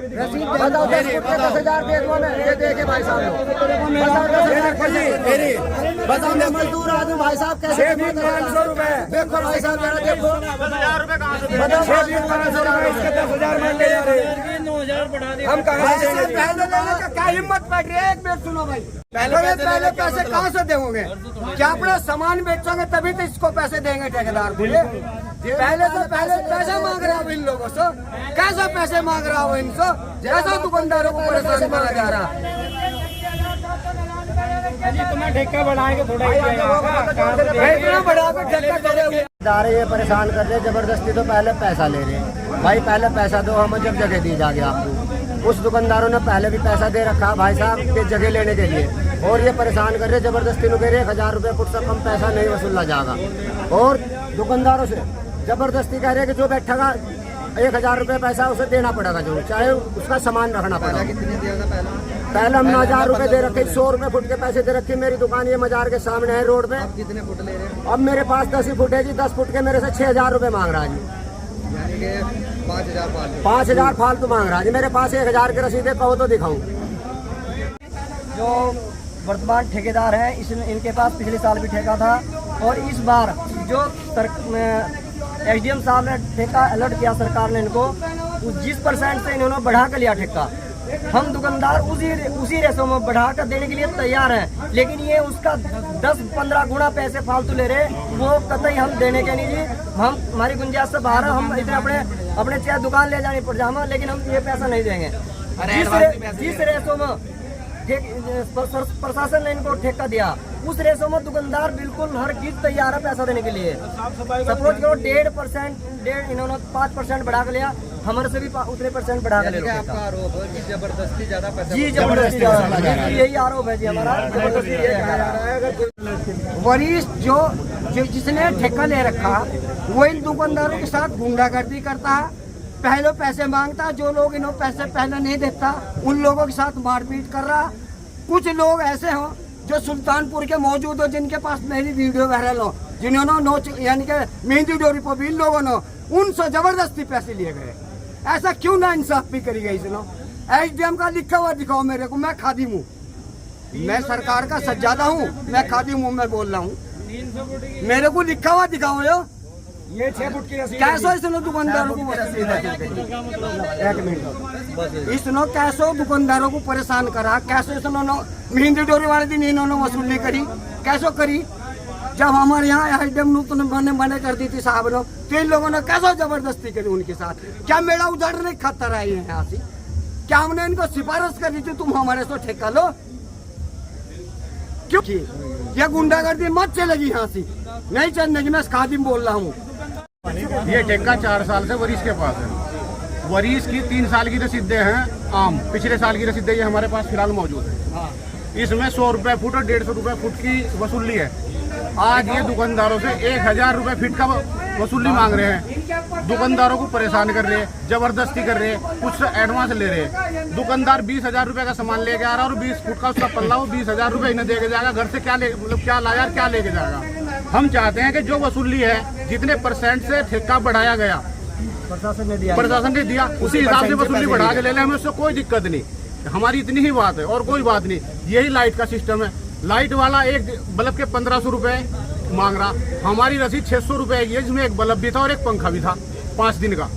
बताओ 10,000 दे दूँ मैं, ये दे के भाई साहब बताओ मैं मजदूर आदमी भाई साहब कैसे 500 रुपए देखो भाई साहब मेरा देखो 10,000 रुपए कहाँ से बताओ 10,000 मांग के जा रहे हैं। हम कहाँ से पहले लेने का क्या हिम्मत पड़ रही है? एक मिनट सुनो भाई, पहले पैसे कहाँ से देंगे? क्या अपना सामान बेचोगे तभी तो इसको पैसे देंगे ठेकेदार बोले? पहले पैसे मांग रहा हूँ इन लोगों से, कैसे पैसे मांग रहा हूँ इनसे? जैसा दुकानदारों को परेशान करा जा रहा है। तुम्हें ठेका बढ़ाएंगे थोड़ा बढ़ा कर ठेका करे हुए ये परेशान कर रहे जबरदस्ती। तो पहले पैसा ले रहे भाई, पहले पैसा दो, हमें जब जगह दी जाएगी आपको। उस दुकानदारों ने पहले भी पैसा दे रखा भाई साहब के जगह लेने के लिए, और ये परेशान कर रहे जबरदस्ती नु कह रहे 1,000 रुपये फुट से कम पैसा नहीं वसूला जाएगा। और दुकानदारों से जबरदस्ती कह रहे कि जो बैठेगा 1,000 रुपये पैसा उसे देना पड़ेगा, जो चाहे उसका सामान रखना पड़ेगा। पहले हम 1,000 रुपये दे रखे, 100 रुपये फुट के पैसे दे रखे। मेरी दुकान ये मजार के सामने है रोड पे। कितने फुट ले रहे हैं? अब मेरे पास 10 ही फुट है जी, 10 फुट के मेरे से 6,000 रुपये मांग रहा है जी, यानी कि 5,000 फालतू मांग रहा है जी। मेरे पास 1,000 की रसीद है, कहो तो दिखाऊं। जो वर्तमान ठेकेदार हैं इनके पास पिछले साल भी ठेका था, और इस बार जो एसडीएम साहब ने ठेका अलर्ट किया सरकार ने इनको, जिस% से इन्होंने बढ़ा कर लिया ठेका, हम दुकानदार उसी रेशो में बढ़ा कर देने के लिए तैयार हैं, लेकिन ये उसका 10-15 गुना पैसे फालतू ले रहे, वो कतई हम देने के नहीं जी। हम हमारी गुंजाइश से बाहर हम इतने अपने चाहे दुकान ले जानी पड़ जाए, लेकिन हम ये पैसा नहीं देंगे। जिस रेशो में प्रशासन ने इनको ठेका दिया, उस रेशो में दुकानदार बिल्कुल हर चीज तैयार है पैसा देने के लिए। सपोज करो 1.5% इन्होंने 5% बढ़ा कर लिया, हमारे से भी उतने % बढ़ा कर लिया। आपका आरोप है कि जबरदस्ती ज्यादा पैसा? जी जबरदस्ती यही आरोप है जी हमारा, जबरदस्ती। वरिष्ठ जो जिसने ठेका ले रखा वो इन दुकानदारों के साथ गुंडागर्दी करता है, पहले पैसे मांगता, जो लोग इन्हों पैसे पहले नहीं देता उन लोगों के साथ मारपीट कर रहा। कुछ लोग ऐसे हो जो सुल्तानपुर के मौजूद हो, जिनके पास मेरी वीडियो वायरल हो, जिन्होंने यानी कि मेहंदी डोरी पर भी इन लोगों ने उनसे जबरदस्ती पैसे लिए गए। ऐसा क्यों ना इंसाफी करी गई? सुनो, एसडीएम का लिखा हुआ दिखाओ मेरे को, मैं खादिम हूँ, मैं सरकार का सज्जादा हूँ, मैं खादिम हूँ, मैं बोल रहा हूँ, मेरे को लिखा हुआ दिखाओ। ये 6 फुट की रसीद कैसो इसने दुकानदारों को रसीद है? एक मिनट, इसने कैसो दुकानदारों को परेशान करा, कैसो इसने मेहंदी डोरी वाले दिन इन्होंने वसूली करी, कैसो करी? जब हमारे यहाँ एसडीएम नूतन बने कर दी थी साहब ने, तो इन लोगों ने कैसो जबरदस्ती करी उनके साथ? क्या मेरा उजाड़ने खतर आई है यहाँ से? क्या हमने इनको सिफारिश कर दी थी तुम हमारे से ठेका लो? क्यों ये गुंडागर्दी मत चलेगी यहाँ से, नहीं चलने की। मैं खादिम बोल रहा हूँ। ये ठेका 4 साल से वरीश के पास है। वरीश की 3 साल की रसीदें हैं आम, पिछले साल की रसीदें ये हमारे पास फिलहाल मौजूद है। इसमें 100 रुपये फुट और 150 रुपये फुट की वसूली है। आज ये दुकानदारों से 1,000 रुपये फीट का वसूली मांग रहे हैं, दुकानदारों को परेशान कर रहे हैं, जबरदस्ती कर रहे हैं, कुछ एडवांस ले रहे हैं। दुकानदार 20,000 रुपये का सामान लेके आ रहा है और 20 फुट का उसका पल्ला, वो 20,000 रुपये इन्हें दे के जाएगा। घर से क्या क्या लाया, क्या लेके जाएगा? हम चाहते हैं कि जो वसूली है, जितने % से ठेका बढ़ाया गया प्रशासन ने दिया, उसी हिसाब से वसूली बढ़ा के ले लें, हमें उससे कोई दिक्कत नहीं। हमारी इतनी ही बात है और कोई बात नहीं। यही लाइट का सिस्टम है, लाइट वाला एक बल्ब के 1,500 रुपये मांग रहा, हमारी रसीद 600 रुपये की है, जिसमें एक बल्ब भी था और एक पंखा भी था 5 दिन का।